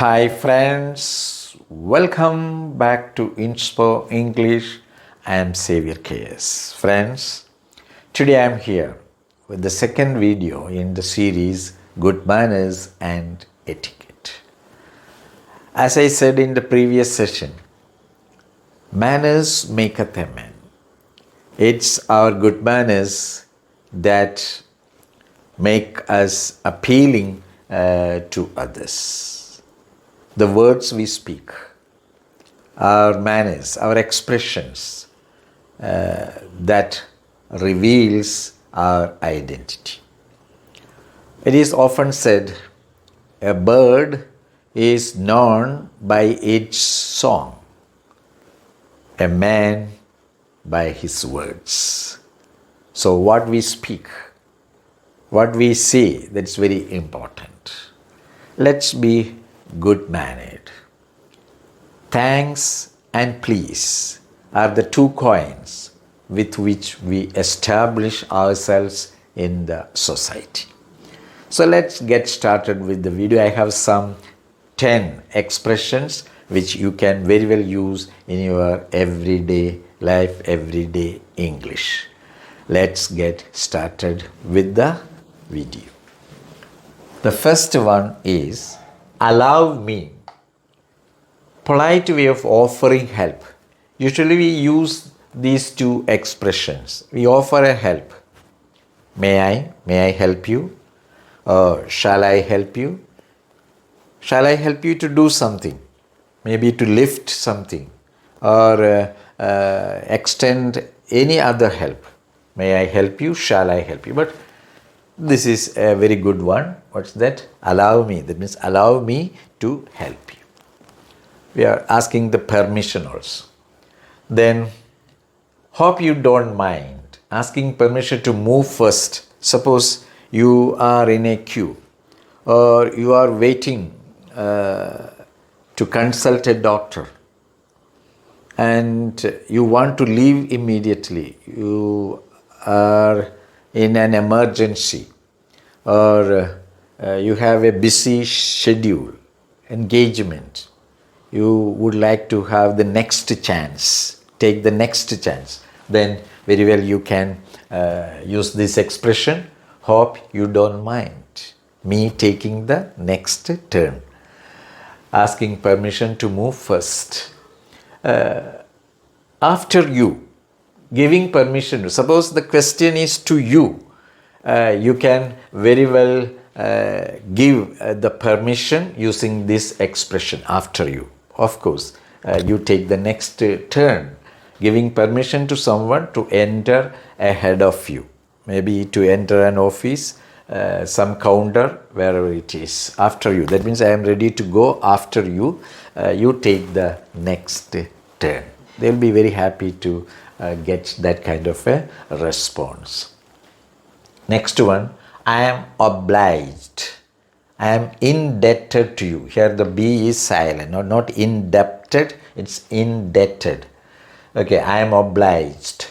Hi friends, welcome back to Inspo English. I am Xavier KS. Friends, today I am here with the second video in the series Good Manners and Etiquette. As I said in the previous session, manners maketh a man. It's our good manners that make us appealing to others. The words we speak, our manners, our expressions that reveals our identity. It is often said a bird is known by its song, a man by his words. So what we speak, what we say, that's very important. Let's be good-mannered. Thanks and please are the two coins with which we establish ourselves in the society. So let's get started with the video. I have some 10 expressions which you can very well use in your everyday life, everyday English. Let's get started with the video. The first one is allow me. Polite way of offering help. Usually we use these two expressions. We offer a help. May I help you? Or shall I help you? Shall I help you to do something? Maybe to lift something or extend any other help. May I help you? Shall I help you? But this is a very good one. What's that? Allow me. That means allow me to help you. We are asking the permission also. Then, hope you don't mind asking permission to move first. Suppose you are in a queue or you are waiting to consult a doctor and you want to leave immediately. You are in an emergency or you have a busy schedule, engagement. You would like to have the next chance, take the next chance. Then very well you can use this expression, hope you don't mind me taking the next turn. Asking permission to move first. After you, giving permission. Suppose the question is to you. You can very well give the permission using this expression after you. Of course, you take the next turn, giving permission to someone to enter ahead of you. Maybe to enter an office, some counter, wherever it is, after you. That means I am ready to go after you. You take the next turn. They will be very happy to get that kind of a response. Next one, I am obliged. I am indebted to you. Here the B is silent, not indebted, it's indebted. Okay, I am obliged,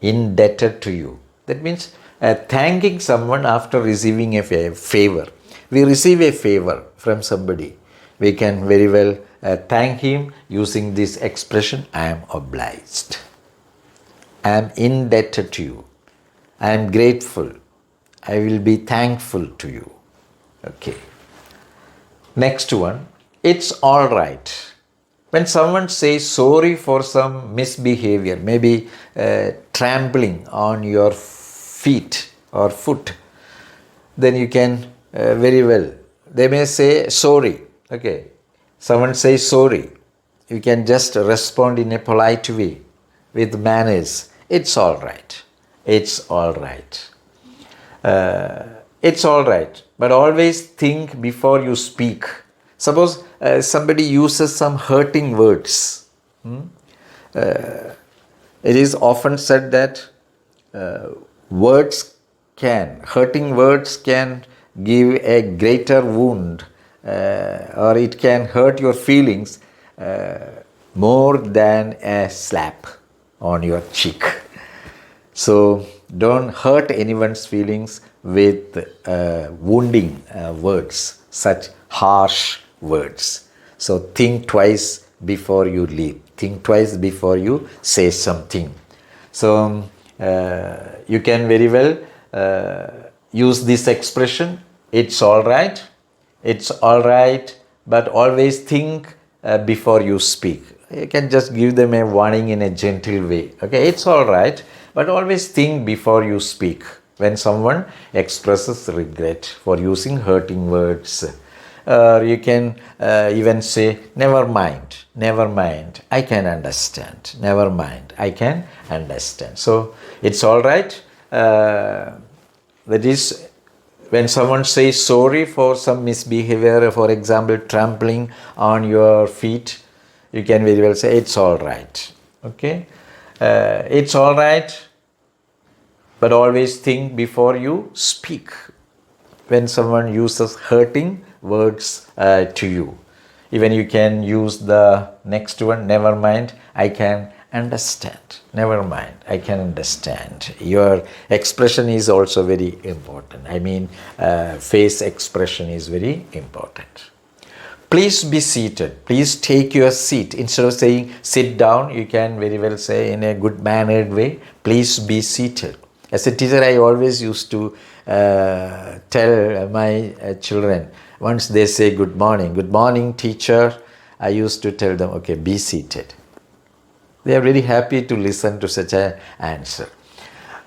indebted to you. That means thanking someone after receiving a favor. We receive a favor from somebody. We can very well thank him using this expression, I am obliged. I am indebted to you. I am grateful. I will be thankful to you. Okay. Next one, it's all right. When someone says sorry for some misbehavior, maybe trampling on your feet or foot, then you can very well, they may say sorry. Okay. Someone says sorry. You can just respond in a polite way with manners. It's all right. It's all right. It's all right. But always think before you speak. Suppose somebody uses some hurting words. It is often said that hurting words can give a greater wound or it can hurt your feelings more than a slap on your cheek. So don't hurt anyone's feelings with wounding words, such harsh words. So think twice before you leave. Think twice before you say something. So you can very well use this expression. It's all right. It's all right, but always think before you speak. You can just give them a warning in a gentle way. Okay, it's all right, but always think before you speak when someone expresses regret for using hurting words. You can even say, never mind, I can understand. Never mind, I can understand. So it's all right. That is, when someone says sorry for some misbehavior, for example, trampling on your feet, you can very well say, it's all right. Okay? It's all right, but always think before you speak when someone uses hurting words to you. Even you can use the next one, never mind, I can understand. Never mind, I can understand. Your expression is also very important. I mean, face expression is very important. Please be seated. Please take your seat. Instead of saying sit down, you can very well say in a good mannered way, please be seated. As a teacher, I always used to tell my children, once they say good morning teacher, I used to tell them, okay, be seated. They are very happy to listen to such an answer.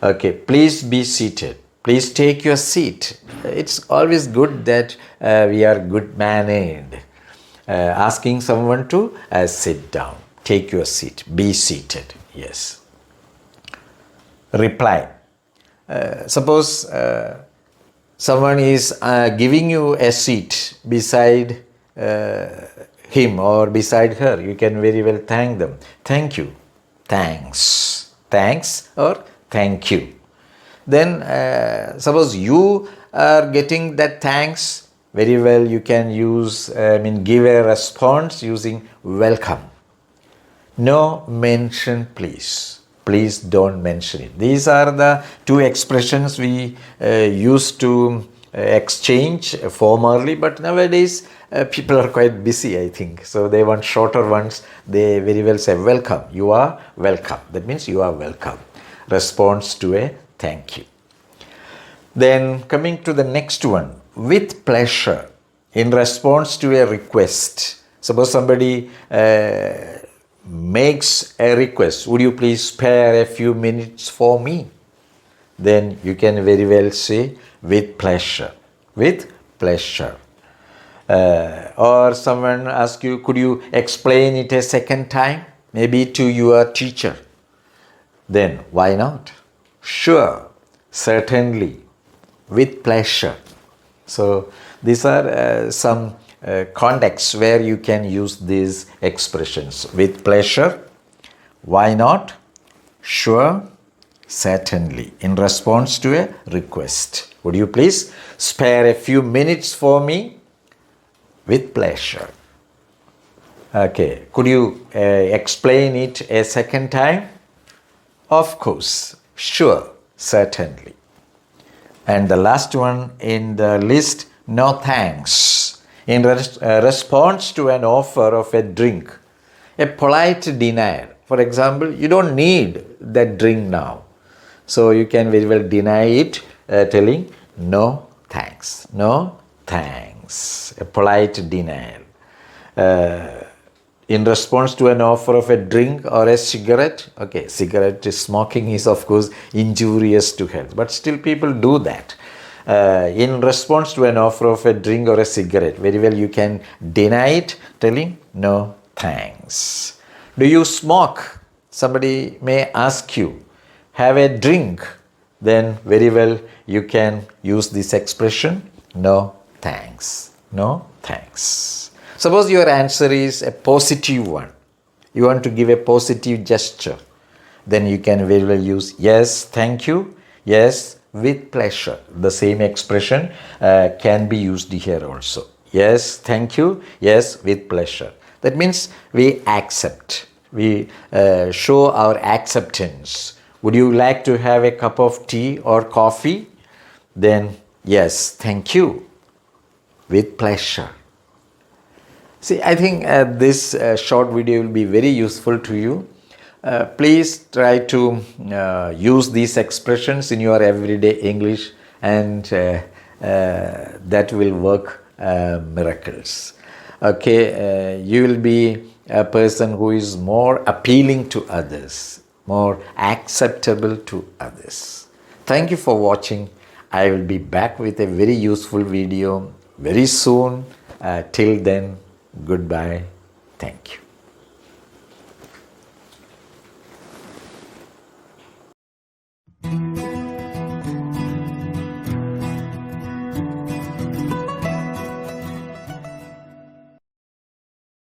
Okay, please be seated. Please take your seat. It's always good that we are good mannered. Asking someone to sit down. Take your seat. Be seated. Yes. Reply. Suppose someone is giving you a seat beside him or beside her, you can very well thank them. Thank you. Thanks. Thanks or thank you. Then suppose you are getting that thanks, very well you can use, give a response using welcome. No mention please. Please don't mention it. These are the two expressions we used to exchange formerly, but nowadays people are quite busy, I think. So they want shorter ones. They very well say welcome. You are welcome. That means you are welcome. Response to a thank you. Then coming to the next one, with pleasure, in response to a request. Suppose somebody makes a request, would you please spare a few minutes for me? Then you can very well say with pleasure. With pleasure. Or someone asks you, could you explain it a second time? Maybe to your teacher. Then why not? Sure, certainly, with pleasure. So these are some contexts where you can use these expressions. With pleasure, why not? Sure, certainly. In response to a request. Would you please spare a few minutes for me? With pleasure. Okay, could you explain it a second time? Of course, sure, certainly. And the last one in the list, no thanks. In response to an offer of a drink, a polite denial. For example, you don't need that drink now. So you can very well deny it, telling no thanks. No thanks. A polite denial. In response to an offer of a drink or a cigarette, okay, cigarette smoking is of course injurious to health, but still people do that. In response to an offer of a drink or a cigarette, very well you can deny it, telling no thanks. Do you smoke? Somebody may ask you, have a drink? Then very well you can use this expression, no thanks. No thanks. Suppose your answer is a positive one. You want to give a positive gesture. Then you can very well use yes, thank you, yes, with pleasure. The same expression can be used here also. Yes, thank you, yes, with pleasure. That means we accept. We show our acceptance. Would you like to have a cup of tea or coffee? Then yes, thank you, with pleasure. See, I think this short video will be very useful to you. Please try to use these expressions in your everyday English, and that will work miracles. Okay, you will be a person who is more appealing to others, more acceptable to others. Thank you for watching. I will be back with a very useful video very soon. Till then, goodbye. Thank you.